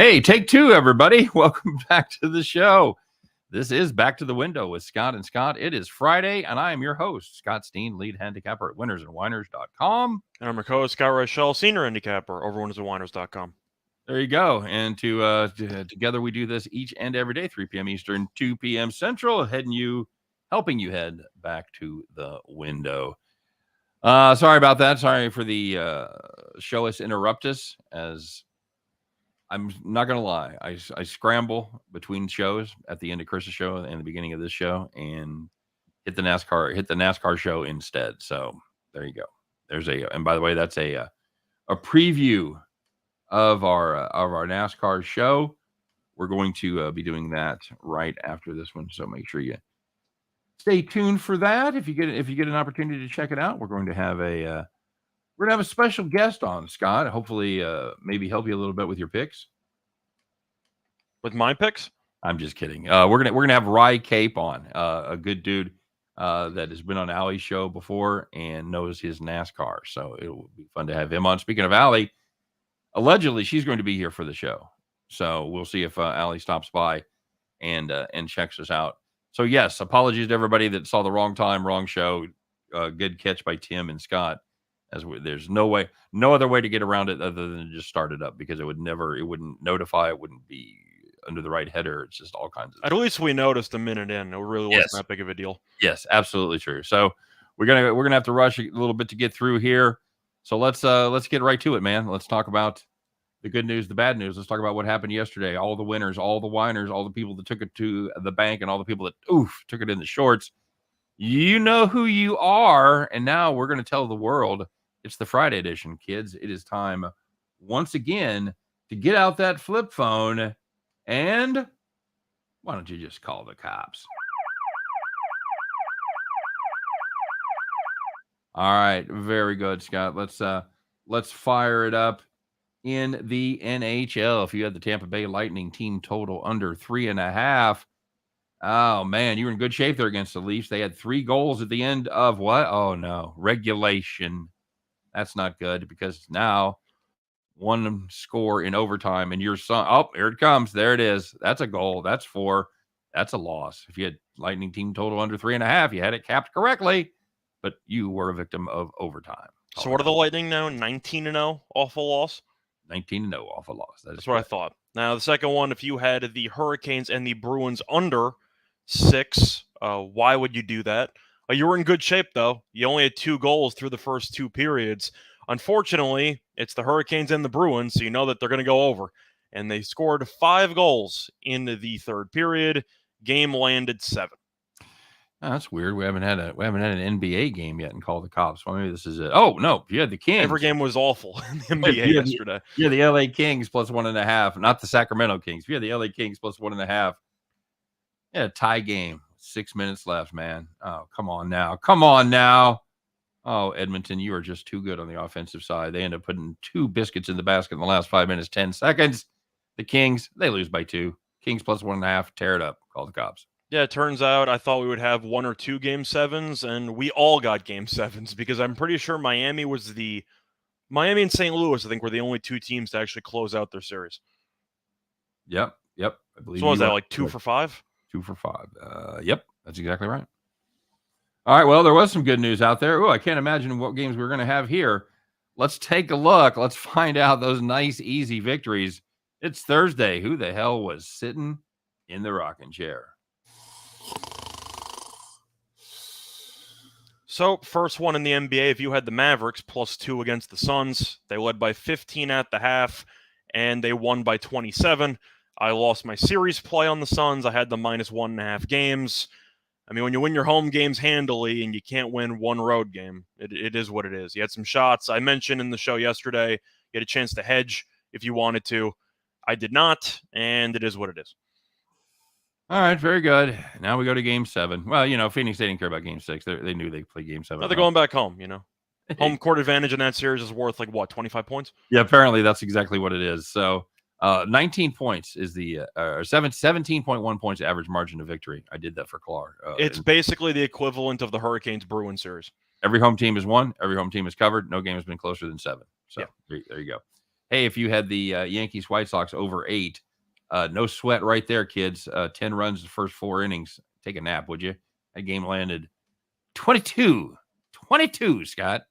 Hey, take two, everybody. Welcome back to the show. This is Back to the Window with Scott and Scott. It is Friday, and I am your host, Scott Steen, lead handicapper at WHINERS.com. And I'm your co-host, Scott Rochelle, senior handicapper over WHINERS.com. There you go. And together we do this each and every day, 3 p.m. Eastern, 2 p.m. Central, helping you head back to the window. Sorry about that. Sorry for the show us interruptus, as I'm not going to lie. I scramble between shows at the end of Chris's show and the beginning of this show and hit the NASCAR show instead. So there you go. And by the way, that's a preview of our NASCAR show. We're going to be doing that right after this one. So make sure you stay tuned for that. If you get an opportunity to check it out, we're going to have a special guest on, Scott. Hopefully, maybe help you a little bit with your picks. With my picks? I'm just kidding. We're gonna have Rye Cape on, a good dude that has been on Allie's show before and knows his NASCAR. So it will be fun to have him on. Speaking of Allie, allegedly she's going to be here for the show. So we'll see if Allie stops by and checks us out. So yes, apologies to everybody that saw the wrong time, wrong show. Good catch by Tim and Scott. There's no other way to get around it other than just start it up, because it wouldn't notify, it wouldn't be under the right header. It's just all kinds of At least we noticed a minute in. It really wasn't that big of a deal. Yes, absolutely true. So we're gonna have to rush a little bit to get through here. So let's get right to it, man. Let's talk about the good news, the bad news. Let's talk about what happened yesterday. All the winners, all the whiners, all the people that took it to the bank, and all the people that took it in the shorts. You know who you are, and now we're going to tell the world. It's the Friday edition, kids. It is time once again to get out that flip phone, and why don't you just call the cops? All right, very good, Scott. Let's fire it up. In the NHL, if you had the Tampa Bay Lightning team total under 3.5, oh man, you were in good shape there against the Leafs. They had 3 goals at the end of what? Oh no, regulation. That's not good, because now one score in overtime and your son. Oh, here it comes. There it is. That's a goal. That's 4. That's a loss. If you had Lightning team total under 3.5, you had it capped correctly, but you were a victim of overtime. So what are the Lightning now? 19-0 off a loss? 19-0 off a loss. That's what I thought. Now, the second one, if you had the Hurricanes and the Bruins under 6, why would you do that? You were in good shape, though. You only had 2 goals through the first 2 periods. Unfortunately, it's the Hurricanes and the Bruins, so you know that they're going to go over. And they scored 5 goals in the third period. Game landed 7. Oh, that's weird. We haven't had an NBA game yet and called the cops. Well, maybe this is it. Oh no, you had the Kings. Every game was awful in the NBA yesterday. Yeah, the LA Kings plus 1.5, not the Sacramento Kings. Yeah, the LA Kings plus 1.5. Yeah, tie game. 6 minutes left, man. Oh, come on now. Oh, Edmonton, you are just too good on the offensive side. They end up putting 2 biscuits in the basket in the last 5 minutes, 10 seconds. The Kings, they lose by 2. Kings plus 1.5. Tear it up. Call the cops. Yeah, it turns out I thought we would have 1 or 2 Game 7s, and we all got Game 7s, because I'm pretty sure Miami and St. Louis, I think, were the only 2 teams to actually close out their series. Yep. I believe. So what was that, like 2 for 5? 2 for 5. Yep, that's exactly right. All right, well, there was some good news out there. Oh, I can't imagine what games we're going to have here. Let's take a look. Let's find out those nice, easy victories. It's Thursday. Who the hell was sitting in the rocking chair? So, first one in the NBA, if you had the Mavericks plus 2 against the Suns, they led by 15 at the half, and they won by 27. I lost my series play on the Suns. I had the minus 1.5 games. I mean, when you win your home games handily and you can't win one road game, it is what it is. You had some shots. I mentioned in the show yesterday, you had a chance to hedge if you wanted to. I did not, and it is what it is. All right, very good. Now we go to Game 7. Well, Phoenix, they didn't care about Game 6. They knew they'd play Game 7. No, they're going baback home, Home court advantage in that series is worth, 25 points? Yeah, apparently that's exactly what it is. So, 19 points is the 17.1 points average margin of victory. I did that for Clark. It's basically the equivalent of the Hurricanes-Bruins series. Every home team is won. Every home team is covered. No game has been closer than 7. So, yeah. There you go. Hey, if you had the Yankees White Sox over 8, no sweat right there, kids. 10 runs the first 4 innings. Take a nap, would you? That game landed 22. 22, Scott.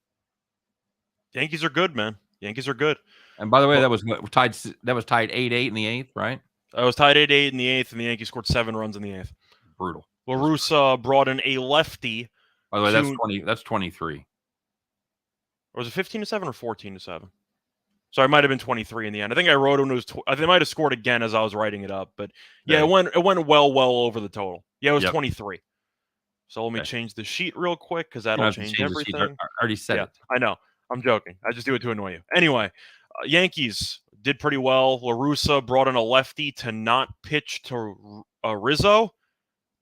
Yankees are good, man. Yankees are good. And by the way, But that was tied 8-8 in the 8th, right? I was tied 8-8 in the 8th, and the Yankees scored 7 runs in the 8th. Brutal. La Russa brought in a lefty. By the way, that's 23. Or was it 15-7 or 14-7? So it might have been 23 in the end. I think I wrote when it was. They might have scored again as I was writing it up, but yeah, Okay. it went well over the total. Yeah, it was Yep. 23. So let me change the sheet real quick because that'll change everything. I already said it. I know. I'm joking. I just do it to annoy you. Anyway, Yankees did pretty well. La Russa brought in a lefty to not pitch to Rizzo.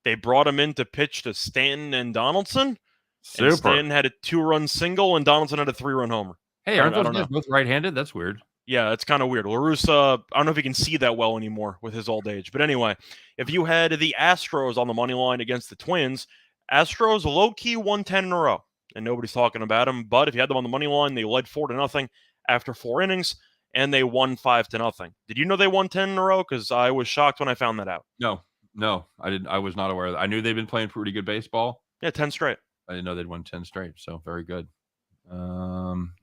They brought him in to pitch to Stanton and Donaldson. Super. And Stanton had a 2-run single, and Donaldson had a 3-run homer. Hey, aren't those guys both right-handed? That's weird. Yeah, it's kind of weird. La Russa, I don't know if he can see that well anymore with his old age. But anyway, if you had the Astros on the money line against the Twins, Astros low-key won 10 in a row, and nobody's talking about them. But if you had them on the money line, they led 4-0 after 4 innings, and they won 5-0. Did you know they won 10 in a row? Because I was shocked when I found that out. No, I didn't. I was not aware of that. I knew they'd been playing pretty good baseball. Yeah, 10 straight. I didn't know they'd won 10 straight, so very good.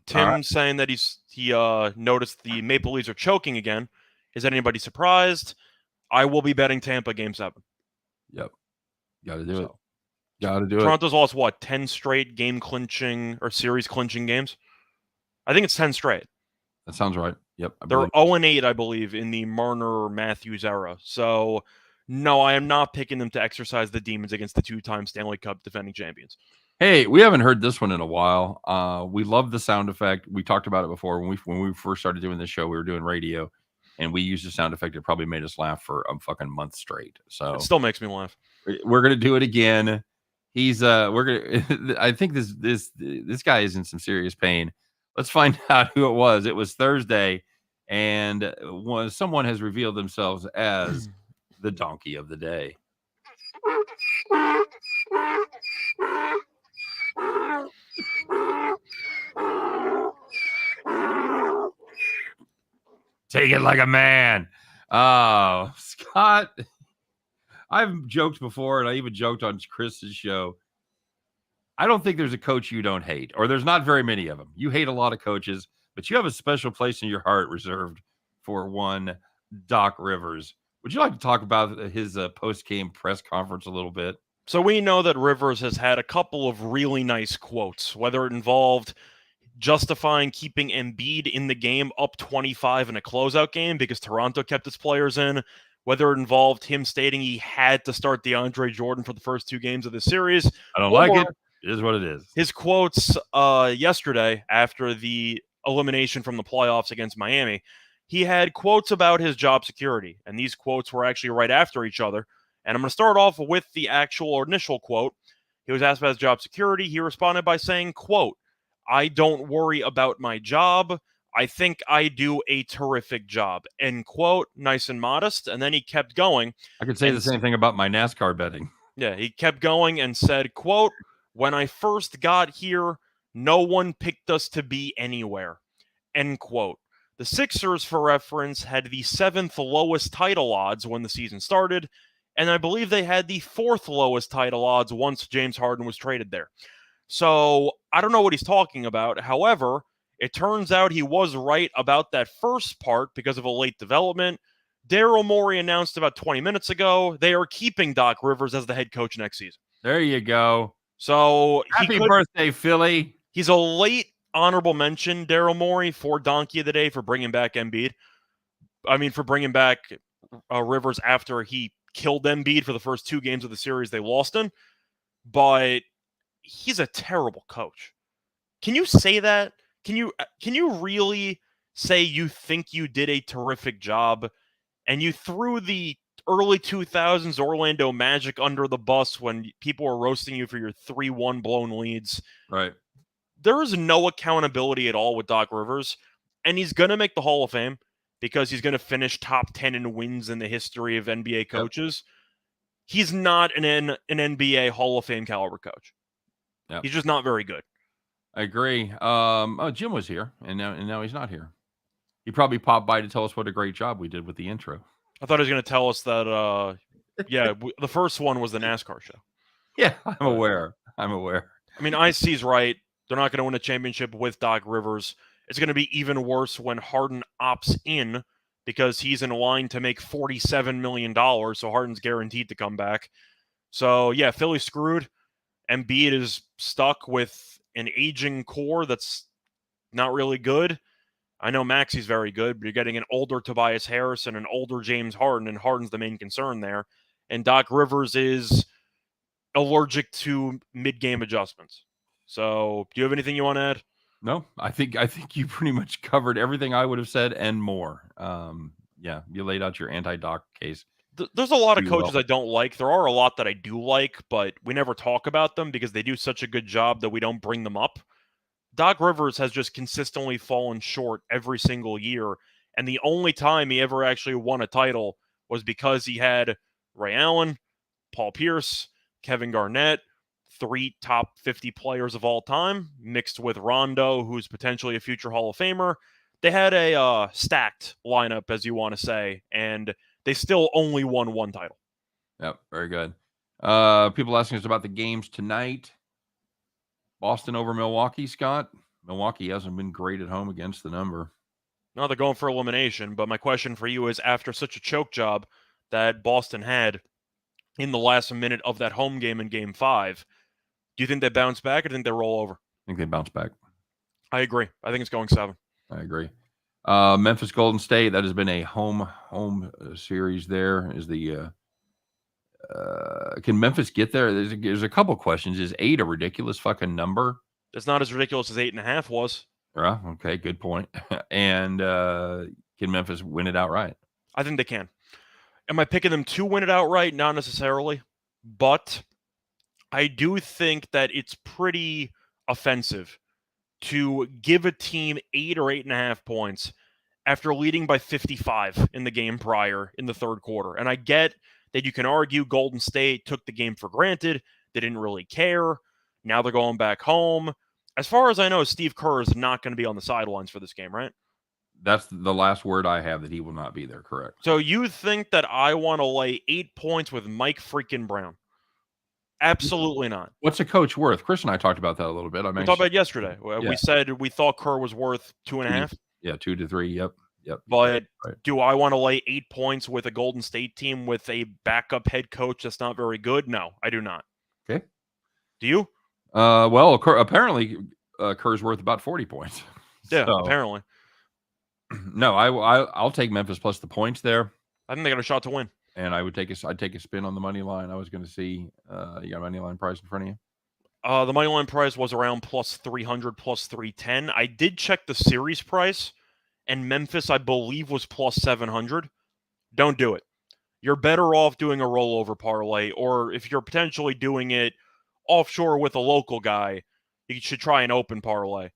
Tim saying that he noticed the Maple Leafs are choking again. Is anybody surprised? I will be betting Tampa Game 7. Yep. Got to do it. Got to do it. Toronto's lost, 10 straight game-clinching or series-clinching games? I think it's 10 straight. That sounds right. Yep. They're 0-8, I believe, in the Marner-Matthews era. So, no, I am not picking them to exercise the demons against the 2-time Stanley Cup defending champions. Hey, we haven't heard this one in a while. We love the sound effect. We talked about it before when we first started doing this show. We were doing radio, and we used a sound effect. It probably made us laugh for a fucking month straight. So it still makes me laugh. We're gonna do it again. We're gonna. I think this guy is in some serious pain. Let's find out who it was. It was Thursday, and someone has revealed themselves as the donkey of the day. Take it like a man. Oh, Scott. I've joked before, and I even joked on Chris's show. I don't think there's a coach you don't hate, or there's not very many of them. You hate a lot of coaches, but you have a special place in your heart reserved for one Doc Rivers. Would you like to talk about his post-game press conference a little bit? So we know that Rivers has had a couple of really nice quotes, whether it involved justifying keeping Embiid in the game up 25 in a closeout game because Toronto kept its players in, whether it involved him stating he had to start DeAndre Jordan for the first 2 games of the series. I don't like it. It is what it is. His quotes yesterday after the elimination from the playoffs against Miami, he had quotes about his job security, and these quotes were actually right after each other. And I'm going to start off with the actual initial quote. He was asked about his job security. He responded by saying, quote, "I don't worry about my job. I think I do a terrific job." End quote. Nice and modest. And then he kept going. I could say the same thing about my NASCAR betting. Yeah, he kept going and said, quote, "When I first got here, no one picked us to be anywhere." End quote. The Sixers, for reference, had the 7th lowest title odds when the season started, and I believe they had the 4th lowest title odds once James Harden was traded there. So I don't know what he's talking about. However, it turns out he was right about that first part because of a late development. Daryl Morey announced about 20 minutes ago they are keeping Doc Rivers as the head coach next season. There you go. So happy birthday, Philly. He's a late honorable mention, Daryl Morey, for Donkey of the Day for bringing back Embiid. I mean, for bringing back Rivers after he killed Embiid for the first 2 games of the series they lost in. But he's a terrible coach. Can you say that? Can you really say you think you did a terrific job and you threw the early 2000s Orlando Magic under the bus when people were roasting you for your 3-1 blown leads? Right. There is no accountability at all with Doc Rivers, and he's going to make the Hall of Fame because he's going to finish top 10 in wins in the history of NBA coaches. Yep. He's not an NBA Hall of Fame caliber coach. Yep. He's just not very good. I agree. Jim was here, and now he's not here. He probably popped by to tell us what a great job we did with the intro. I thought he was going to tell us that, the first one was the NASCAR show. Yeah, I'm aware. I'm aware. I mean, IC's right. They're not going to win a championship with Doc Rivers. It's going to be even worse when Harden opts in because he's in line to make $47 million, so Harden's guaranteed to come back. So, yeah, Philly's screwed. Embiid is stuck with an aging core that's not really good. I know Maxi's very good, but you're getting an older Tobias Harris and an older James Harden, and Harden's the main concern there. And Doc Rivers is allergic to mid-game adjustments. So, do you have anything you want to add? No, I think you pretty much covered everything I would have said and more. Yeah, you laid out your anti-Doc case. There's a lot of coaches I don't like. There are a lot that I do like, but we never talk about them because they do such a good job that we don't bring them up. Doc Rivers has just consistently fallen short every single year, and the only time he ever actually won a title was because he had Ray Allen, Paul Pierce, Kevin Garnett, 3 top 50 players of all time, mixed with Rondo, who's potentially a future Hall of Famer. They had a stacked lineup, as you want to say, and they still only won 1 title. Yep, very good. People asking us about the games tonight. Boston over Milwaukee, Scott. Milwaukee hasn't been great at home against the number. No, they're going for elimination, but my question for you is, after such a choke job that Boston had in the last minute of that home game in Game 5, do you think they bounce back or do you think they roll over? I think they bounce back. I agree. I think it's going 7. I agree. Memphis Golden State, that has been a home series there. Is the can Memphis get there? There's a couple questions. Is 8 a ridiculous fucking number? It's not as ridiculous as 8.5 was. Yeah, okay, good point. And can Memphis win it outright? I think they can. Am I picking them to win it outright? Not necessarily. But I do think that it's pretty offensive to give a team 8 or 8.5 points after leading by 55 in the game prior in the third quarter. And I get that you can argue Golden State took the game for granted. They didn't really care. Now they're going back home. As far as I know, Steve Kerr is not going to be on the sidelines for this game, right? That's the last word I have, that he will not be there, correct. So you think that I want to lay 8 points with Mike freaking Brown? Absolutely not. What's a coach worth? Chris and I talked about that a little bit. We talked about it yesterday. Yeah. We said we thought Kerr was worth 2.5. Yeah, 2 to 3. Yep. But right. Do I want to lay 8 points with a Golden State team with a backup head coach that's not very good? No, I do not. Okay. Do you? Well, apparently Kerr's worth about 40 points. Yeah, so, apparently. No, I'll take Memphis plus the points there. I think they got a shot to win. And I'd take a spin on the money line. I was going to see, you got a money line price in front of you? The money line price was around plus 300, plus 310. I did check the series price, and Memphis, I believe, was plus 700. Don't do it. You're better off doing a rollover parlay, or if you're potentially doing it offshore with a local guy, you should try an open parlay,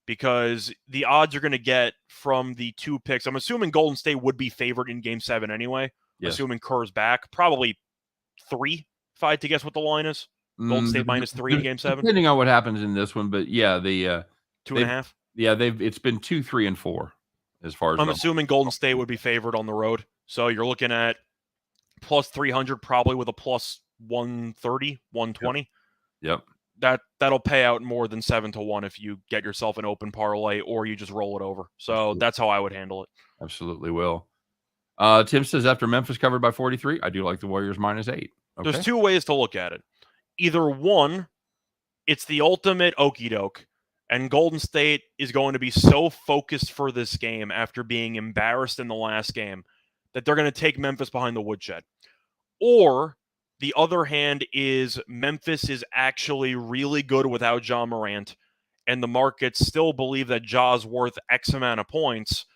because the odds you're going to get from the 2 picks, I'm assuming Golden State would be favored in Game 7 anyway. Yes. Assuming Kerr's back, probably 3, if I had to guess what the line is. Golden State minus 3 in Game 7. Depending on what happens in this one, but yeah, the 2.5. Yeah, it's been 2, 3, and 4 as far as I'm assuming Golden State would be favored on the road. So you're looking at plus 300, probably with a plus 130, 120. Yep. That'll pay out more than 7 to 1 if you get yourself an open parlay or you just roll it over. So Absolutely. That's how I would handle it. Absolutely will. Tim says after Memphis covered by 43, I do like the Warriors minus 8. Okay. There's 2 ways to look at it. Either one, it's the ultimate okie doke, and Golden State is going to be so focused for this game after being embarrassed in the last game that they're going to take Memphis behind the woodshed. Or the other hand is Memphis is actually really good without Ja Morant, and the markets still believe that Ja's worth X amount of points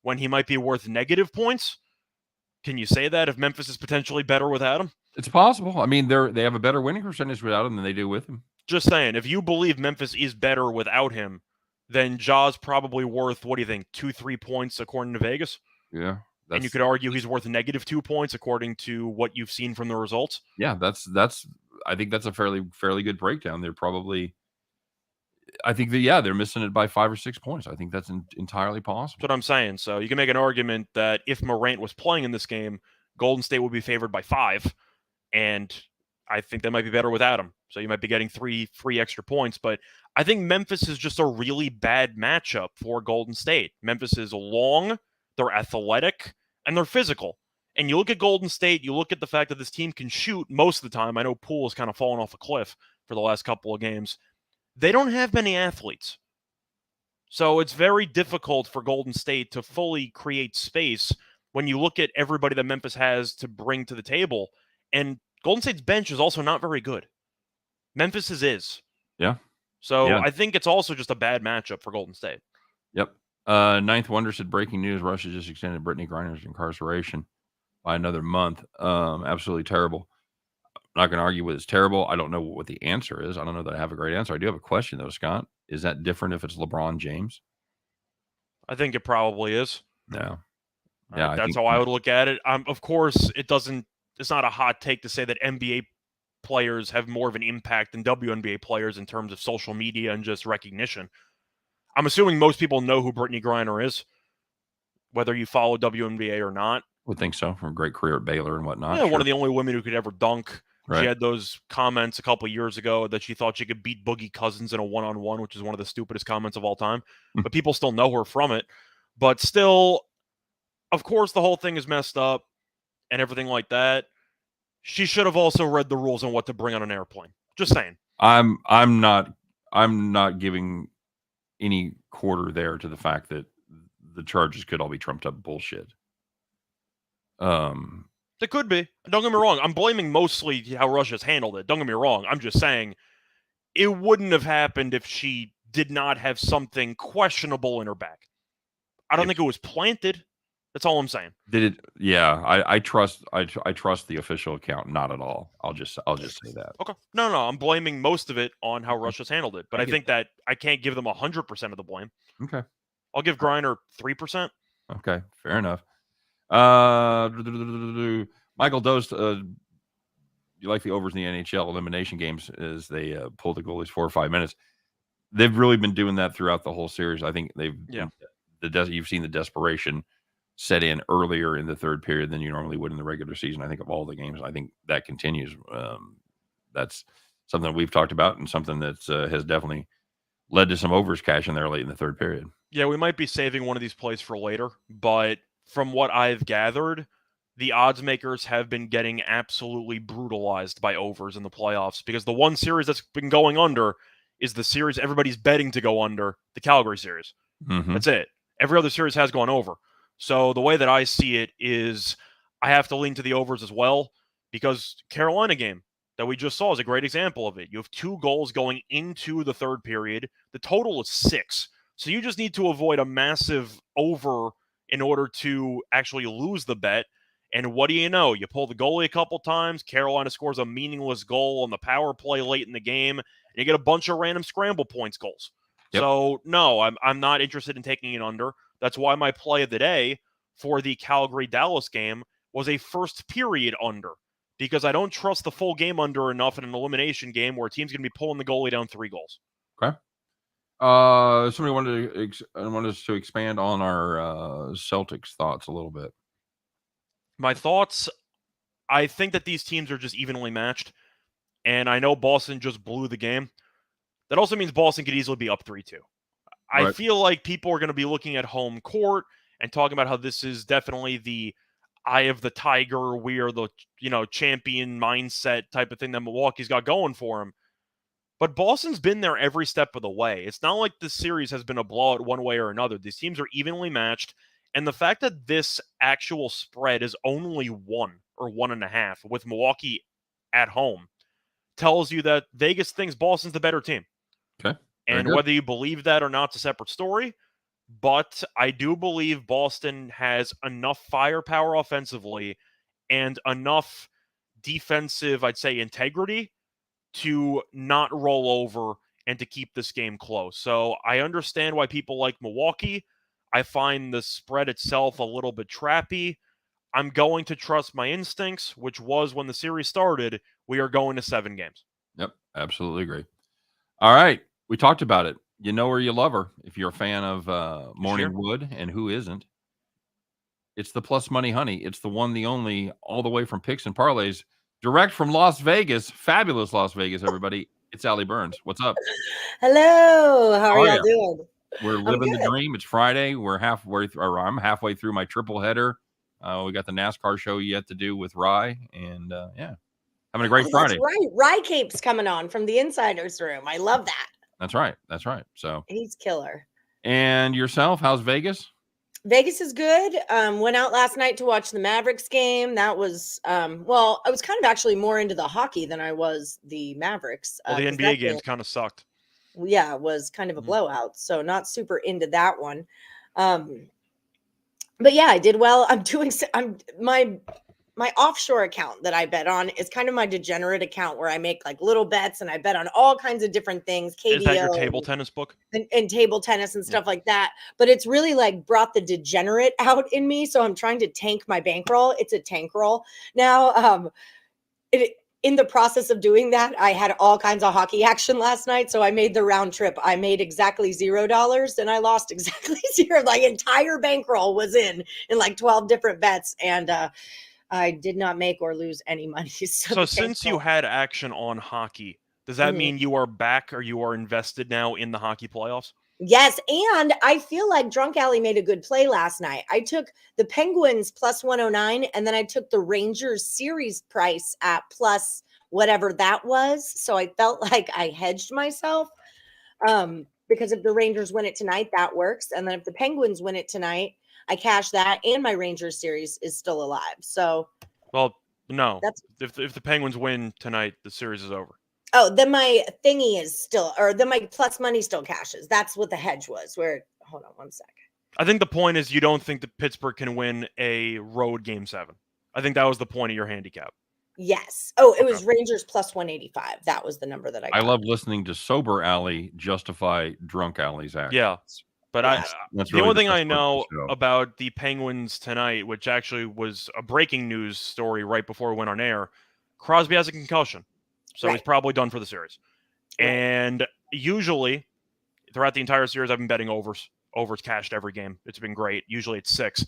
when he might be worth negative points. Can you say that if Memphis is potentially better without him? It's possible. I mean, they have a better winning percentage without him than they do with him. Just saying, if you believe Memphis is better without him, then Ja's probably worth, what do you think, 2-3 points according to Vegas? Yeah. And you could argue he's worth negative 2 points according to what you've seen from the results. Yeah, I think that's a fairly good breakdown. They're probably, I think that they're missing it by 5 or 6 points. I think that's entirely possible. That's what I'm saying. So you can make an argument that if Morant was playing in this game, Golden State would be favored by 5, and I think they might be better without him. So you might be getting 3 free extra points. But I think Memphis is just a really bad matchup for Golden State. Memphis is long, they're athletic, and they're physical. And you look at Golden State, you look at the fact that this team can shoot most of the time. I know Poole has kind of fallen off a cliff for the last couple of games. They don't have many athletes. So it's very difficult for Golden State to fully create space when you look at everybody that Memphis has to bring to the table. And Golden State's bench is also not very good. Memphis's is. Yeah. So I think it's also just a bad matchup for Golden State. Yep. Ninth Wonder said, breaking news, Russia just extended Brittany Griner's incarceration by another month. Absolutely terrible. I'm not going to argue with it's terrible. I don't know what the answer is. I don't know that I have a great answer. I do have a question, though, Scott. Is that different if it's LeBron James? I think it probably is. No. Yeah, that's how I would look at it. Of course, it's not a hot take to say that NBA players have more of an impact than WNBA players in terms of social media and just recognition. I'm assuming most people know who Brittany Griner is, whether you follow WNBA or not. Would think so. From a great career at Baylor and whatnot. Yeah, one of the only women who could ever dunk. Right. She had those comments a couple of years ago that she thought she could beat Boogie Cousins in a one-on-one, which is one of the stupidest comments of all time. But people still know her from it. But still, of course, the whole thing is messed up and everything like that. She should have also read the rules on what to bring on an airplane. Just saying. I'm not giving any quarter there to the fact that the charges could all be trumped up bullshit. It could be. Don't get me wrong. I'm blaming mostly how Russia's handled it. Don't get me wrong. I'm just saying it wouldn't have happened if she did not have something questionable in her back. I don't think it was planted. That's all I'm saying. Did it? Yeah, I trust the official account. Not at all. I'll just say that. Okay. No. I'm blaming most of it on how Russia's handled it, but I think that I can't give them 100% of the blame. Okay. I'll give Griner 3%. Okay, fair enough. Michael Dost, you like the overs in the NHL elimination games as they pull the goalies 4 or 5 minutes. They've really been doing that throughout the whole series. I think you've seen the desperation set in earlier in the third period than you normally would in the regular season. I think of all the games, I think that continues. That's something that we've talked about and something that has definitely led to some overs cash in there late in the third period. Yeah, we might be saving one of these plays for later, but from what I've gathered, the odds makers have been getting absolutely brutalized by overs in the playoffs because the one series that's been going under is the series everybody's betting to go under, the Calgary series. Mm-hmm. That's it. Every other series has gone over. So the way that I see it is I have to lean to the overs as well because Carolina game that we just saw is a great example of it. You have 2 goals going into the third period. The total is 6. So you just need to avoid a massive over in order to actually lose the bet. And what do you know? You pull the goalie a couple times. Carolina scores a meaningless goal on the power play late in the game. And you get a bunch of random scramble points goals. Yep. So, no, I'm not interested in taking it under. That's why my play of the day for the Calgary-Dallas game was a first period under. Because I don't trust the full game under enough in an elimination game where a team's going to be pulling the goalie down 3 goals. Okay. Somebody wanted us to expand on our Celtics thoughts a little bit. My thoughts, I think that these teams are just evenly matched. And I know Boston just blew the game. That also means Boston could easily be up 3-2. Right. I feel like people are going to be looking at home court and talking about how this is definitely the eye of the tiger, we are the champion mindset type of thing that Milwaukee's got going for him. But Boston's been there every step of the way. It's not like this series has been a blowout one way or another. These teams are evenly matched. And the fact that this actual spread is only 1 or 1.5 with Milwaukee at home tells you that Vegas thinks Boston's the better team. Okay. And whether you believe that or not, it's a separate story. But I do believe Boston has enough firepower offensively and enough defensive, I'd say, integrity to not roll over and to keep this game close. So I understand why people like Milwaukee. I find the spread itself a little bit trappy. I'm going to trust my instincts, which was when the series started, we are going to 7 games. Yep, absolutely agree. All right. We talked about it. You know her, you love her. If you're a fan of Morning Sure. Wood, and who isn't? It's the Plus Money Honey. It's the one, the only, all the way from Picks and Parlays, direct from Las Vegas. Fabulous Las Vegas, everybody. It's Allie Burns. What's up? Hello. How How are are y'all you? doing? We're I'm living the good. dream. It's Friday. I'm halfway through my triple header. We got the NASCAR show yet to do with Rye, and yeah, having a great Oh, that's Friday. right. Rye Cape's coming on from the Insider's Room. I love that. That's right. That's right. So, He's killer. and yourself, how's Vegas? Vegas is good. Went out last night to watch the Mavericks game. That was well, I was kind of actually more into the hockey than I was the Mavericks. Well, the 'Cause NBA that game, games kind of sucked. yeah, was kind of a Mhm. blowout. So not super into that one. But yeah, I did well. I'm my offshore account that I bet on is kind of my degenerate account where I make like little bets and I bet on all kinds of different things, Is that your KBO table tennis book? and table tennis and Yeah. stuff like that. But it's really like brought the degenerate out in me. So I'm trying to tank my bankroll. It's a tank roll now. In the process of doing that, I had all kinds of hockey action last night. So I made the round trip. I made exactly $0 and I lost exactly zero. My entire bankroll was in like 12 different bets. And I did not make or lose any money. So since you had action on hockey, does that mean you are back or you are invested now in the hockey playoffs? Yes, and I feel like Drunk Alley made a good play last night. I took the Penguins plus 109, and then I took the Rangers series price at plus whatever that was. So I felt like I hedged myself because if the Rangers win it tonight, that works. And then if the Penguins win it tonight, I cash that, and my Rangers series is still alive. So, well, no. That's If the Penguins win tonight, the series is over. Oh, then my thingy is still, or then my plus money still cashes. That's what the hedge was. Hold on one second. I think the point is you don't think that Pittsburgh can win a road Game 7. I think that was the point of your handicap. Yes. Oh, it was Rangers plus 185. That was the number that I got. I love listening to Sober Alley justify Drunk Alley's actions. Yeah. But that's the really only thing I best part of know the show. about the Penguins tonight, which actually was a breaking news story right before we went on air, Crosby has a concussion. So he's probably done for the series. And usually, throughout the entire series, I've been betting overs. Overs cashed every game. It's been great. Usually it's 6.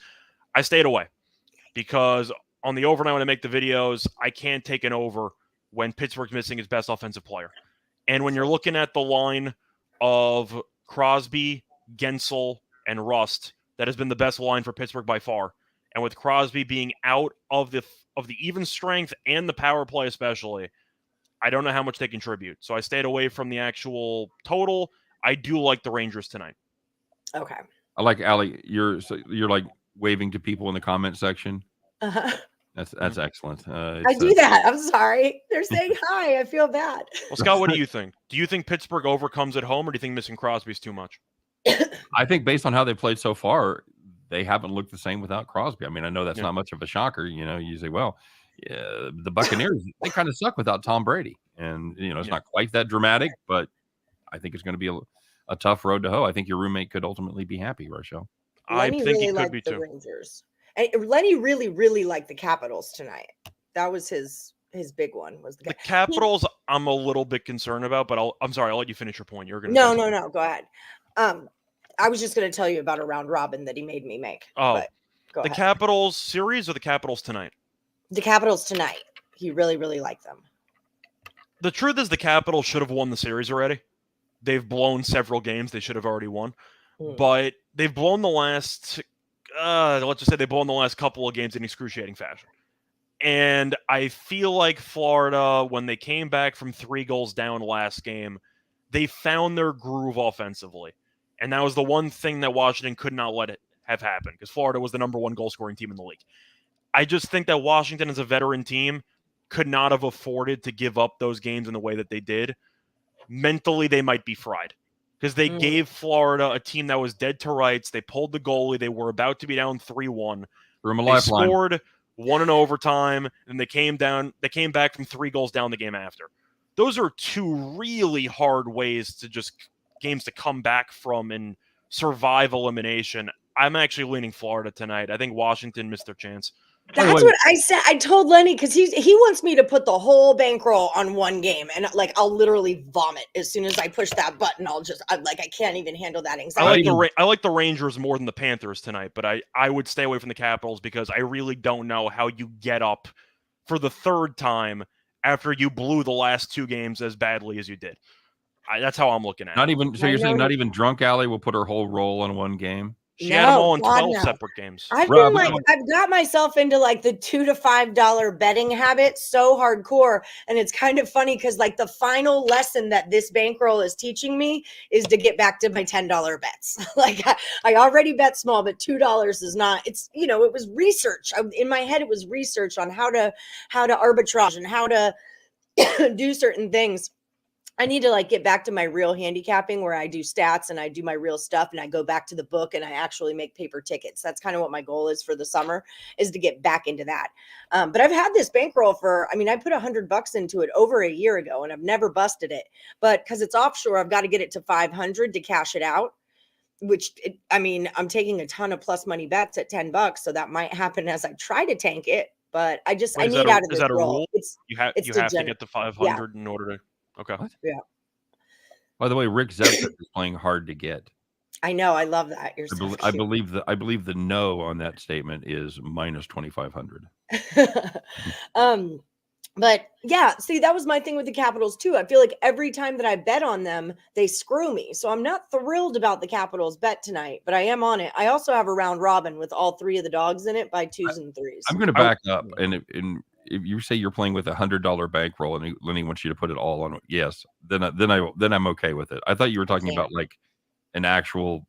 I stayed away because on the overnight when I make the videos, I can't take an over when Pittsburgh's missing his best offensive player. And when you're looking at the line of Crosby, Gensel, and Rust, that has been the best line for Pittsburgh by far. And with Crosby being out of the even strength and the power play especially, I don't know how much they contribute. So I stayed away from the actual total. I do like the Rangers tonight. Okay. I like Allie. You're like waving to people in the comment section. Uh-huh. That's excellent. I do that. I'm sorry. They're saying hi. I feel bad. Well, Scott, what do you think? Do you think Pittsburgh overcomes at home, or do you think missing Crosby is too much? I think based on how they played so far, they haven't looked the same without Crosby. I mean, I know that's not much of a shocker. You say, well, the Buccaneers, they kind of suck without Tom Brady. And, it's not quite that dramatic, but I think it's going to be a tough road to hoe. I think your roommate could ultimately be happy, Rochelle. I think he could be too. Rangers. And Lenny really, really liked the Capitals tonight. That was his big one. Was the Capitals? I'm a little bit concerned about, but I'm sorry. I'll let you finish your point. You're going to no. Go ahead. I was just going to tell you about a round robin that he made me make. Oh, go ahead. Capitals series or the Capitals tonight? The Capitals tonight. He really, really liked them. The truth is, the Capitals should have won the series already. They've blown several games they should have already won, but they've blown the last. Let's just say they've blown the last couple of games in excruciating fashion. And I feel like Florida, when they came back from 3 goals down last game, they found their groove offensively. And that was the one thing that Washington could not let it have happen, because Florida was the number 1 goal-scoring team in the league. I just think that Washington, as a veteran team, could not have afforded to give up those games in the way that they did. Mentally, they might be fried, because they gave Florida a team that was dead to rights. They pulled the goalie. They were about to be down 3-1. They scored 1 in overtime, and they came back from 3 goals down the game after. Those are 2 really hard ways to just games to come back from and survive elimination. I'm actually leaning Florida tonight. I think Washington missed their chance. That's what I said. I told Lenny because he wants me to put the whole bankroll on one game, and like I'll literally vomit as soon as I push that button. I can't even handle that anxiety. I like the Rangers more than the Panthers tonight, but I would stay away from the Capitals because I really don't know how you get up for the third time after you blew the last 2 games as badly as you did. That's how I'm looking at it. So you're saying not even Drunk Alley will put her whole roll on one game? She had them all in 12 separate games. I've got myself into like the $2 to $5 betting habit so hardcore. And it's kind of funny because like the final lesson that this bankroll is teaching me is to get back to my $10 bets. Like I already bet small, but $2 is not, it was research. In my head, it was research on how to arbitrage and how to do certain things. I need to like get back to my real handicapping where I do stats and I do my real stuff and I go back to the book and I actually make paper tickets. That's kind of what my goal is for the summer, is to get back into that. But I've had this bankroll I put $100 into it over a year ago and I've never busted it, but because it's offshore, I've got to get it to 500 to cash it out, I'm taking a ton of plus money bets at $10. So that might happen as I try to tank it, but I need out of this role. You have to get to 500 in order to. Okay. What? Yeah. By the way, Rick Zepter is playing hard to get. I know. I love that. You're so I believe the no on that statement is minus 2,500. But yeah, see, that was my thing with the Capitals too. I feel like every time that I bet on them, they screw me. So I'm not thrilled about the Capitals bet tonight, but I am on it. I also have a round robin with all 3 of the dogs in it by 2s and 3s. I'm going to back up, and if you say you're playing with $100 bankroll and Lenny wants you to put it all on, yes, then I'm okay with it. I thought you were talking about like an actual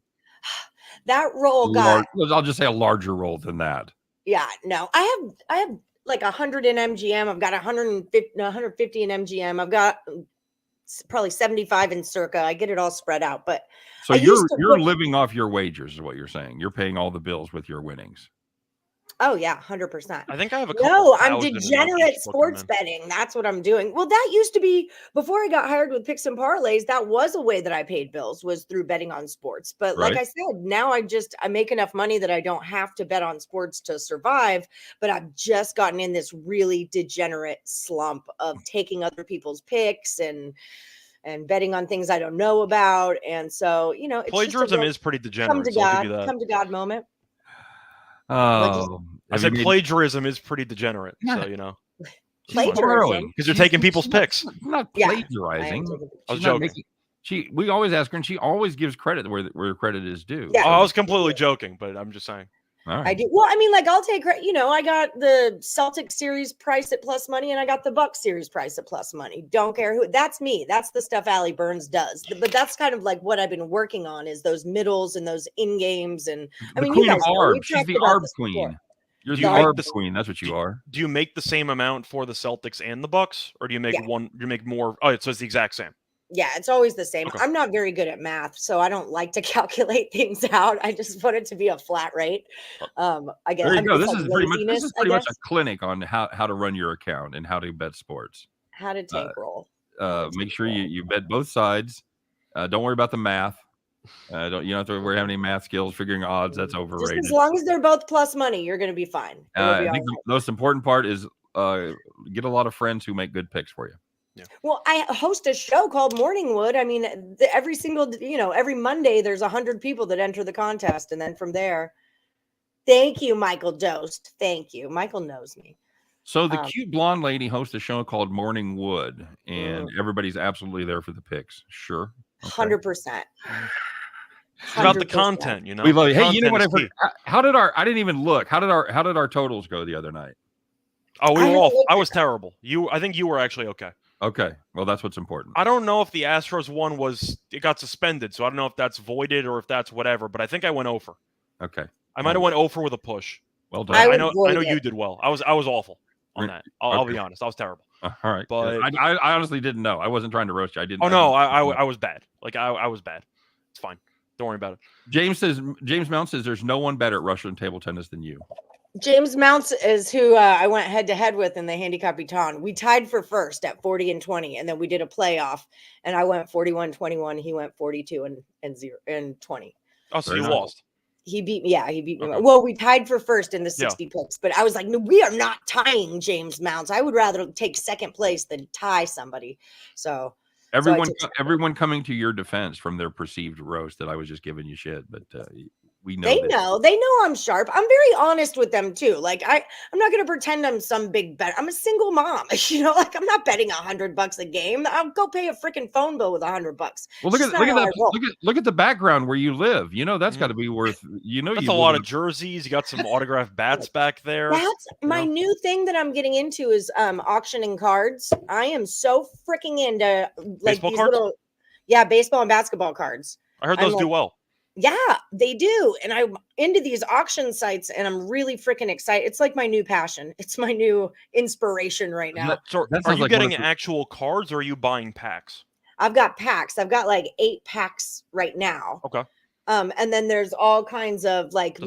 that roll I'll just say a larger roll than that. Yeah, no, I have like 100 in MGM. I've got 150 in MGM. I've got probably 75 in Circa. I get it all spread out, but so you're living off your wagers is what you're saying. You're paying all the bills with your winnings. Oh yeah, 100%. I think I have I'm degenerate sports betting. That's what I'm doing. Well, that used to be before I got hired with Picks and Parlays. That was a way that I paid bills, was through betting on sports. But like I said, now I make enough money that I don't have to bet on sports to survive. But I've just gotten in this really degenerate slump of taking other people's picks and betting on things I don't know about. And so, it's plagiarism is pretty degenerate. Come to God moment. Oh, I said plagiarism is pretty degenerate. Yeah. So, plagiarism because you're taking people's picks. Not plagiarizing. I was joking. We always ask her, and she always gives credit where credit is due. Yeah. I was completely joking, but I'm just saying. All right. I do. Well, I'll take credit. I got the Celtic series price at plus money, and I got the Bucks series price at plus money. Don't care who. That's me. That's the stuff Allie Burns does. But that's kind of like what I've been working on, is those middles and those in games. And you guys know, she's the ARB queen. You're the ARB queen. That's what you are. Do you make the same amount for the Celtics and the Bucks, or do you make one? You make more. Oh, so it's the exact same. Yeah, it's always the same. Okay. I'm not very good at math, so I don't like to calculate things out. I just want it to be a flat rate. I guess. There you go. This is pretty much a clinic on how to run your account and how to bet sports. How to tank roll. Make sure you bet both sides. Don't worry about the math. You don't have to worry about any math skills. Figuring odds, that's overrated. Just as long as they're both plus money, you're going to be fine. I think the most important part is get a lot of friends who make good picks for you. Yeah. Well, I host a show called Morningwood. Every Monday there's 100 people that enter the contest, and then from there, thank you, Michael Dost. Thank you, Michael knows me. So the cute blonde lady hosts a show called Morningwood, and everybody's absolutely there for the picks. Sure, 100%. It's about the content, We love it. Hey, you know what? How did I didn't even look. How did our totals go the other night? Oh, we were off. I was terrible. I think you were actually okay. Okay, well, that's what's important. I don't know if the Astros one it got suspended, so I don't know if that's voided or if that's whatever. But I think I went over. Okay, I might have went over with a push. Well done. I know you did well. I was awful on that. I'll be honest. I was terrible. All right, but I honestly didn't know. I wasn't trying to roast you. I didn't. Oh no, I was bad. Like I was bad. It's fine. Don't worry about it. James Mount says there's no one better at Russian table tennis than you. James Mounts is who I went head to head with in the Handicap Baton. We tied for first at 40 and 20, and then we did a playoff, and I went 41-21. He went 42 and 20. Oh, so you lost. He beat me. Yeah, he beat me. Okay. Well, we tied for first in the Yeah. 60 picks, but I was like, no, we are not tying James Mounts. I would rather take second place than tie somebody. So Everyone coming to your defense from their perceived roast that I was just giving you shit, but we know they know I'm sharp. I'm very honest with them too. Like I'm not going to pretend I'm some big bet. I'm a single mom. Like I'm not betting $100 a game. I'll go pay a freaking phone bill with $100. Well, look at the background where you live. That's got to be worth. That's a lot of jerseys. You got some autographed bats back there. That's my new thing that I'm getting into is auctioning cards. I am so freaking into like baseball these cards? little, baseball and basketball cards. I heard those do well. Yeah, they do. And I'm into these auction sites and I'm really freaking excited. It's like my new passion. It's my new inspiration right now. Are you getting actual cards or are you buying packs? I've got packs. I've got like 8 packs right now. Okay. And then there's all kinds of like,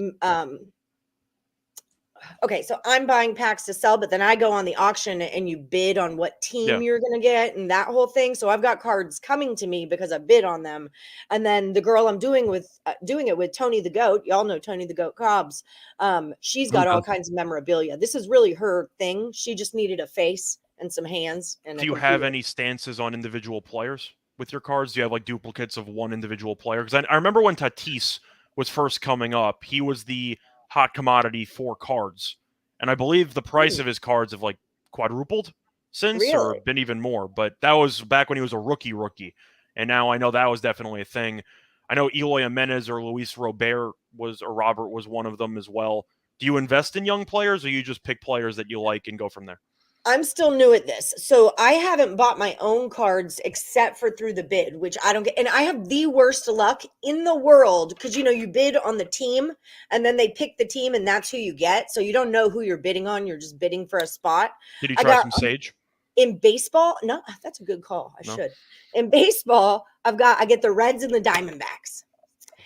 okay, so I'm buying packs to sell, but then I go on the auction and you bid on what team you're going to get and that whole thing. So I've got cards coming to me because I bid on them. And then the girl I'm doing it with, Tony the Goat, y'all know Tony the Goat Cobbs. She's got all kinds of memorabilia. This is really her thing. She just needed a face and some hands. And do you have any stances on individual players with your cards? Do you have like duplicates of one individual player? Because I remember when Tatis was first coming up, he was the hot commodity for cards, and I believe the price of his cards have like quadrupled since, or been even more. But that was back when he was a rookie, and now I know that was definitely a thing. I know Eloy Jimenez or Luis Robert Robert was one of them as well. Do you invest in young players, or you just pick players that you like and go from there? I'm still new at this. So I haven't bought my own cards except for through the bid, which I don't get. And I have the worst luck in the world because, you bid on the team and then they pick the team and that's who you get. So you don't know who you're bidding on. You're just bidding for a spot. Did you try some Sage? In baseball? No, that's a good call. I should. In baseball, I get the Reds and the Diamondbacks.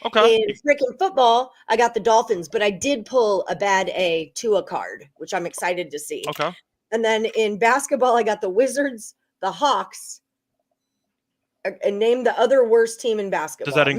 Okay. In freaking football, I got the Dolphins, but I did pull a bad A to a card, which I'm excited to see. Okay. And then in basketball, I got the Wizards, the Hawks, and name the other worst team in basketball. Does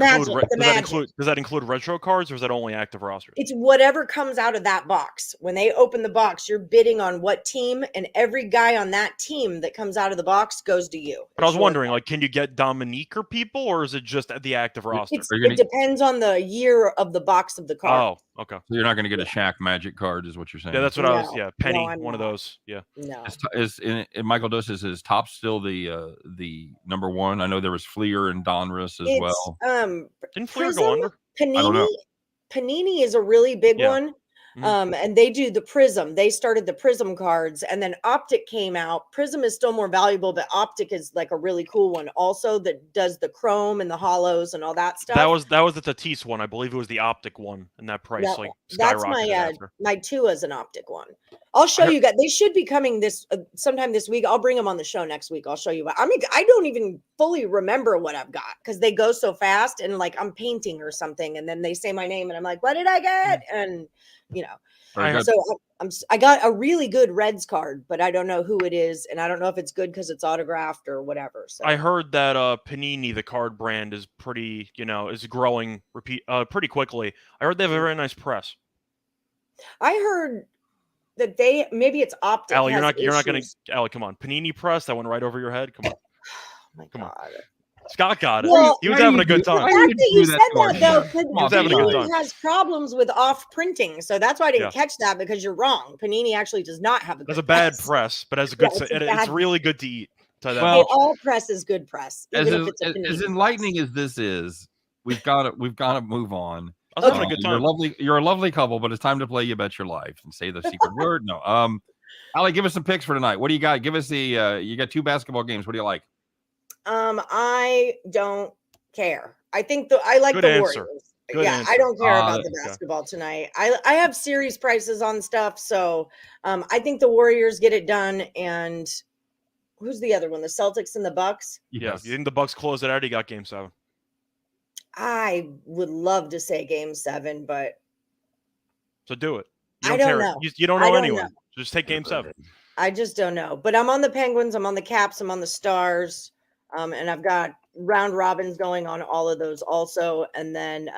that include retro cards, or is that only active rosters? It's whatever comes out of that box. When they open the box, you're bidding on what team, and every guy on that team that comes out of the box goes to you. But I was wondering, can you get Dominique or people, or is it just the active roster? It depends on the year of the box of the card. Oh, okay. So you're not going to get a Shaq Magic card, is what you're saying? Yeah, that's what I was. Yeah, Penny, one of those. Yeah. No. Is Michael Dosas, is Top still the number one? I know there was Fleer and Donruss as well. Didn't Fleer go under? Panini, I don't know. Panini is a really big one. And they do the Prism. They started the Prism cards, and then Optic came out. Prism is still more valuable, but Optic is like a really cool one also that does the chrome and the hollows and all that stuff. That was the Tatis one. I believe it was the Optic one, and that price skyrocketed. That's my Tua's an Optic one. I'll show you guys. They should be coming this sometime this week. I'll bring them on the show next week. I'll show you. I don't even fully remember what I've got because they go so fast, and like I'm painting or something, and then they say my name, and I'm like, "What did I get?" And I got a really good Reds card, but I don't know who it is, and I don't know if it's good because it's autographed or whatever. So I heard that Panini, the card brand, is pretty, is growing pretty quickly. I heard they have a very nice press. I heard that maybe it's Optic. Allie, you're not gonna Allie, come on. Panini press, that went right over your head. Come on. Oh my Come God. on. Scott got it. Well, he was having a good time. The fact that you said that, though, He was having a good time. Panini has problems with off printing, so that's why I didn't catch that because you're wrong. Panini actually does not have a good There's a bad press, but has a good. It's really good to eat. Well, all press is good press. As enlightening as this is, we've got to move on. I was having a good time. You're a lovely couple, but it's time to play You Bet Your Life and say the secret word. No, Allie, give us some picks for tonight. What do you got? Give us you got 2 basketball games. What do you like? I don't care. I think I like good the answer. Warriors. Good answer. I don't care about the basketball tonight. I have series prices on stuff, so I think the Warriors get it done. And who's the other one? The Celtics and the Bucks. Yeah, you think the Bucks close it out? Or you got Game 7. I would love to say Game 7, but so do it. I don't know. You don't know anyone. Just take Game 7. I just don't know. But I'm on the Penguins. I'm on the Caps. I'm on the Stars. And I've got round robins going on all of those also. And then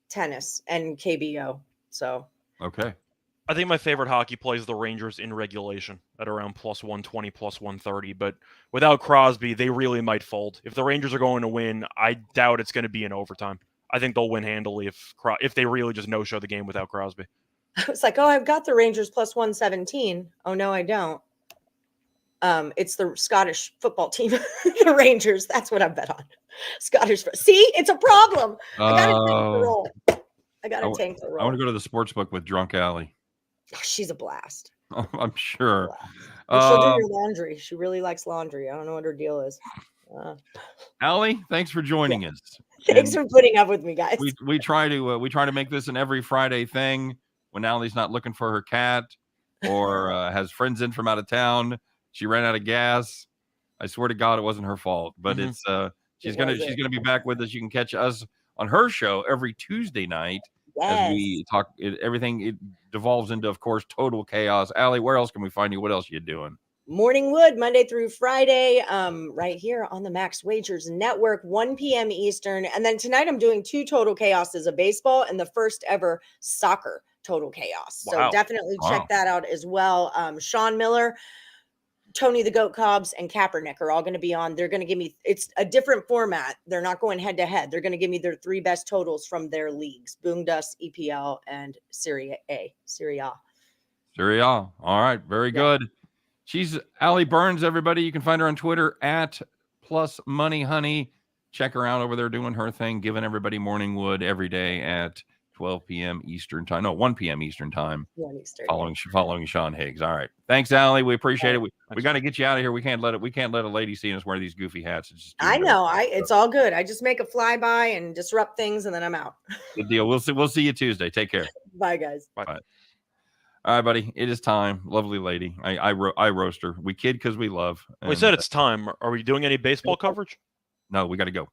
tennis and KBO. So Okay. I think my favorite hockey play is the Rangers in regulation at around plus 120, plus 130. But without Crosby, they really might fold. If the Rangers are going to win, I doubt it's going to be in overtime. I think they'll win handily if they really just no-show the game without Crosby. I was like, oh, I've got the Rangers plus 117. Oh, no, I don't. It's the Scottish football team, the Rangers. That's what I bet on. Scottish. See, it's a problem. I got to tank the roll. I got to tank the roll. I want to go to the sports book with Drunk Allie. Oh, she's a blast. Oh, I'm sure. She'll do your laundry. She really likes laundry. I don't know what her deal is. Allie, thanks for joining us. Thanks for putting up with me, guys. We try to make this an every Friday thing when Allie's not looking for her cat or has friends in from out of town. She ran out of gas. I swear to God, it wasn't her fault. But it's she's gonna be back with us. You can catch us on her show every Tuesday night. Yes. As we talk, everything it devolves into, of course, total chaos. Allie, where else can we find you? What else are you doing? Morning Wood, Monday through Friday, right here on the Max Wagers Network, 1 p.m. Eastern. And then tonight I'm doing 2 Total Chaoses of baseball and the first ever soccer Total Chaos. Wow. So definitely check that out as well. Sean Miller, Tony the Goat Cobbs, and Kaepernick are all going to be on. They're going to give me, it's a different format. They're not going head to head. They're going to give me their 3 best totals from their leagues, Boom Dust, EPL, and Serie A. All right. Very good. She's Allie Burns, everybody. You can find her on Twitter at +moneyhoney. Check her out over there doing her thing, giving everybody morning wood every day at 12 p.m. Eastern time. No, 1 p.m. Eastern time. 1 Eastern. Following Sean Higgs. All right. Thanks, Allie. We appreciate it. We got to get you out of here. We can't let a lady see us wear these goofy hats. I know. It's all good. I just make a flyby and disrupt things, and then I'm out. Good deal. We'll see you Tuesday. Take care. Bye, guys. Bye. All right, buddy. It is time. Lovely lady. I roast her. We kid because we love. We said it's time. Are we doing any baseball coverage? No, we got to go.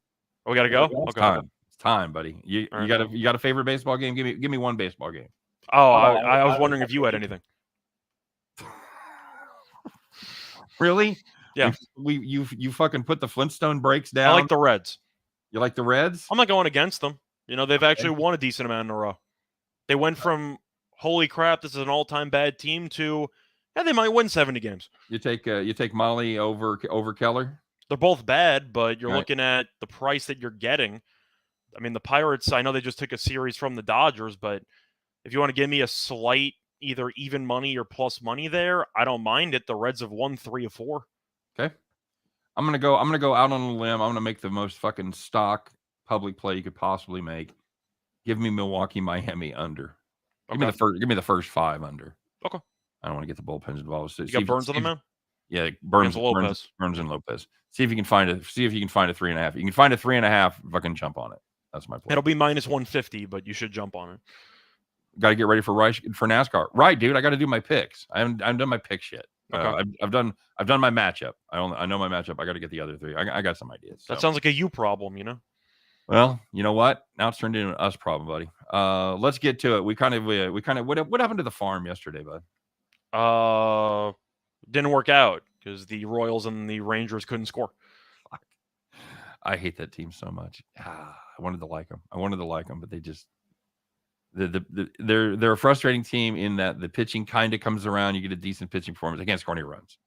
Oh, we got to go? It's time. It's time, buddy. You got a favorite baseball game? Give me one baseball game. Oh, I was wondering if you had anything. Really? Yeah. You fucking put the Flintstone breaks down. I like the Reds. You like the Reds? I'm not going against them. They've actually won a decent amount in a row. They went from holy crap, this is an all-time bad team to they might win 70 games. You take Molly over Keller? They're both bad, but you're looking at the price that you're getting. I mean, the Pirates, I know they just took a series from the Dodgers, but if you want to give me a slight either even money or plus money there, I don't mind it. The Reds have won 3 of 4. Okay. I'm gonna go out on a limb. I'm gonna make the most fucking stock public play you could possibly make. Give me Milwaukee, Miami under. Okay. Give me the first 5 under. Okay. I don't want to get the bullpens involved. So you got Burns on the mound? Yeah, Burns and Lopez. See if you can find a 3.5. You can find a 3.5. Fucking jump on it. That's my plan. It'll be minus 150, but you should jump on it. Got to get ready for NASCAR. Right, dude. I got to do my picks. I haven't done my picks yet. Okay. I've done my matchup. I know my matchup. I got to get the other 3. I got some ideas. That sounds like a you problem, Well, you know what? Now it's turned into an us problem, buddy. Let's get to it. What happened to the farm yesterday, bud? Didn't work out because the Royals and the Rangers couldn't score. I hate that team so much. I wanted to like them. But they just they're a frustrating team in that the pitching kind of comes around. You get a decent pitching performance. They can't score any runs,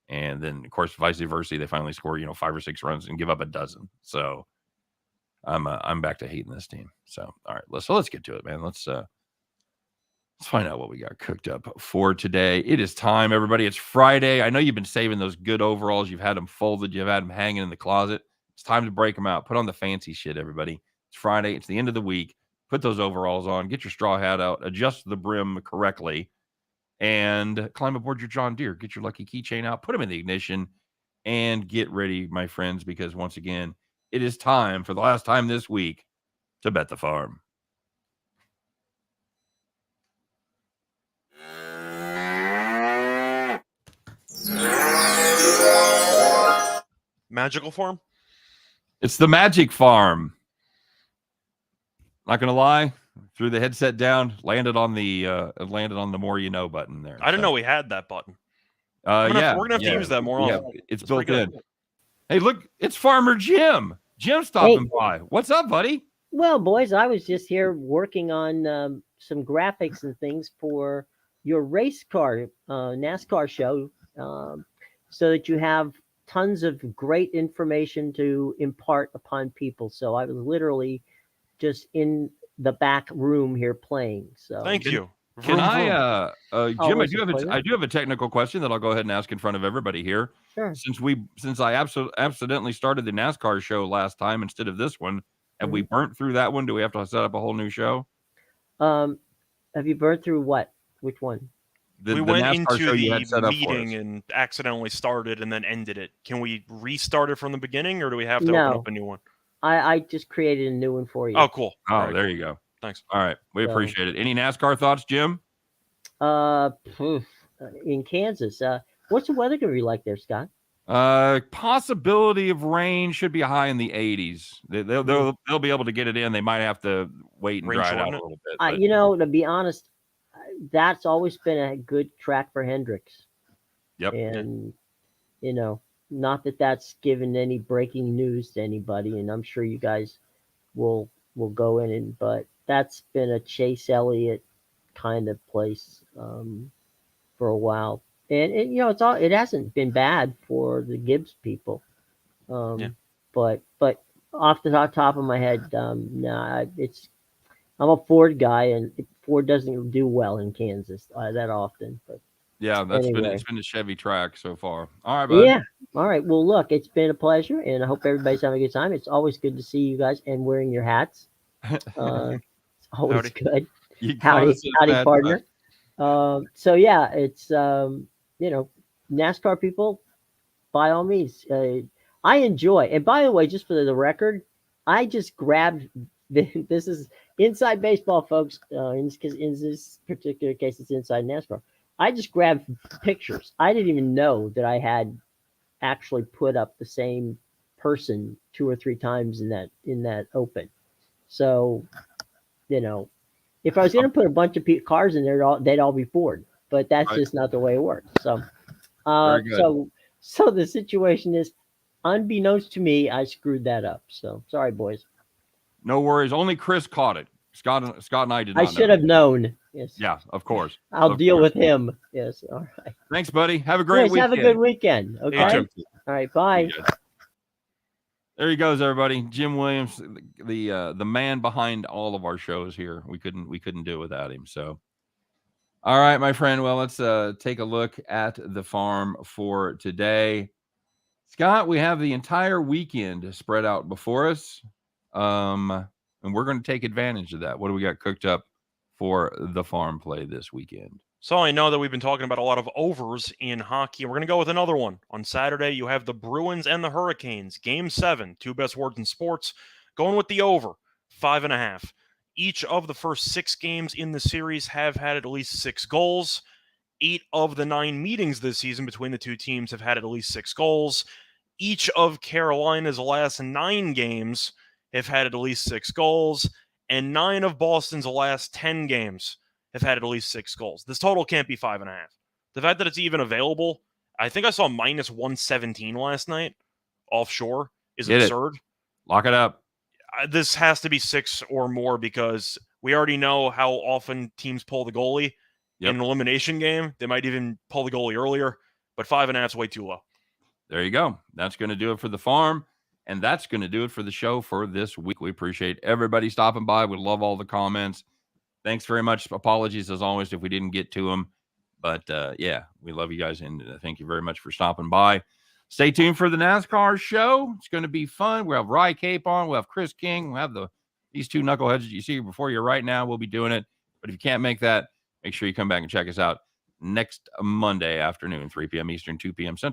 and then of course vice versa. They finally score 5 or 6 runs and give up a dozen. So I'm back to hating this team. So all right, let's get to it, man. Let's find out what we got cooked up for today. It is time, everybody. It's Friday. I know you've been saving those good overalls. You've had them folded. You've had them hanging in the closet. It's time to break them out. Put on the fancy shit, everybody. It's Friday. It's the end of the week. Put those overalls on. Get your straw hat out. Adjust the brim correctly. And climb aboard your John Deere. Get your lucky keychain out. Put them in the ignition. And get ready, my friends, because once again, it is time for the last time this week to bet the farm. Magical farm? It's the Magic Farm. Not gonna lie, threw the headset down, landed on the more you know button there. I didn't know we had that button. We're gonna have to use that more often. Yeah, it's built in. Hey, look, it's Farmer Jim. Jim stopping by. What's up, buddy? Well, boys, I was just here working on some graphics and things for your race car NASCAR show, so that you have tons of great information to impart upon people. So I was literally just in the back room here playing. So Thank Can- you. Can Vroom, vroom. Jim? Always a pleasure. I do have a technical question that I'll go ahead and ask in front of everybody here. Sure. Since I accidentally started the NASCAR show last time instead of this one, have we burnt through that one? Do we have to set up a whole new show? Have you burned through what? Which one? We went NASCAR into show you the had set up for meeting us. and accidentally started and then ended it. Can we restart it from the beginning, or do we have to No. open up a new one? I just created a new one for you. Oh, cool. Oh, Very there cool. you go. Thanks. All right, we So- appreciate it. Any NASCAR thoughts, Jim? In Kansas, what's the weather going to be like there, Scott? Possibility of rain should be high in the 80s. They'll be able to get it in. They might have to wait and Rain dry it out shorten a it? little bit. but- To be honest, that's always been a good track for Hendricks. Yep. And not that that's given any breaking news to anybody, and I'm sure you guys will go in and, but that's been a Chase Elliott kind of place for a while, and it hasn't been bad for the Gibbs people. But off the top of my head, I'm a Ford guy, and Ford doesn't do well in Kansas that often. But yeah, anyway. it's been a Chevy track so far. All right, bud. Yeah. All right. Well, look, it's been a pleasure, and I hope everybody's having a good time. It's always good to see you guys and wearing your hats. It's always Howdy. good. You caught us at a Howdy, bad partner. So yeah, it's NASCAR people, by all means, I enjoy. And by the way, just for the record, I just grabbed. This is inside baseball, folks. In this particular case, it's inside NASCAR. I just grabbed pictures. I didn't even know that I had actually put up the same person 2 or 3 times in that open. So, if I was going to put a bunch of cars in there, they'd all be Ford. But that's Right. just not the way it works. So, Very good. so the situation is, unbeknownst to me, I screwed that up. So sorry, boys. No worries. Only Chris caught it. Scott and I did not I should have known. Yes. Yeah, of course. I'll Of deal course. with him. Yes. All right. Thanks, buddy. Have a great Yes, weekend. have a good weekend. Okay. You too. All right. Bye. There he goes, everybody. Jim Williams, the man behind all of our shows here. We couldn't do it without him. So, all right, my friend. Well, let's take a look at the farm for today. Scott, we have the entire weekend spread out before us, and we're going to take advantage of that. What do we got cooked up for the farm play this weekend? So I know that we've been talking about a lot of overs in hockey. We're going to go with another one. On Saturday, you have the Bruins and the Hurricanes. Game 7, 2 best words in sports. Going with the over, 5.5. Each of the first 6 games in the series have had at least 6 goals. 8 of the 9 meetings this season between the two teams have had at least 6 goals. Each of Carolina's last 9 games have had at least 6 goals. And 9 of Boston's last 10 games have had at least 6 goals. This total can't be 5.5. The fact that it's even available, I think I saw minus 117 last night offshore, is Get it. absurd. Lock it up. This has to be 6 or more because we already know how often teams pull the goalie. Yep. In an elimination game. They might even pull the goalie earlier, but 5.5 is way too low. There you go. That's going to do it for the farm. And that's going to do it for the show for this week. We appreciate everybody stopping by. We love all the comments. Thanks very much. Apologies, as always, if we didn't get to them. But, yeah, we love you guys. And thank you very much for stopping by. Stay tuned for the NASCAR show. It's going to be fun. We'll have Rye Cape on. We'll have Chris King. We'll have these 2 knuckleheads that you see before you right now. We'll be doing it. But if you can't make that, make sure you come back and check us out next Monday afternoon, 3 p.m. Eastern, 2 p.m. Central.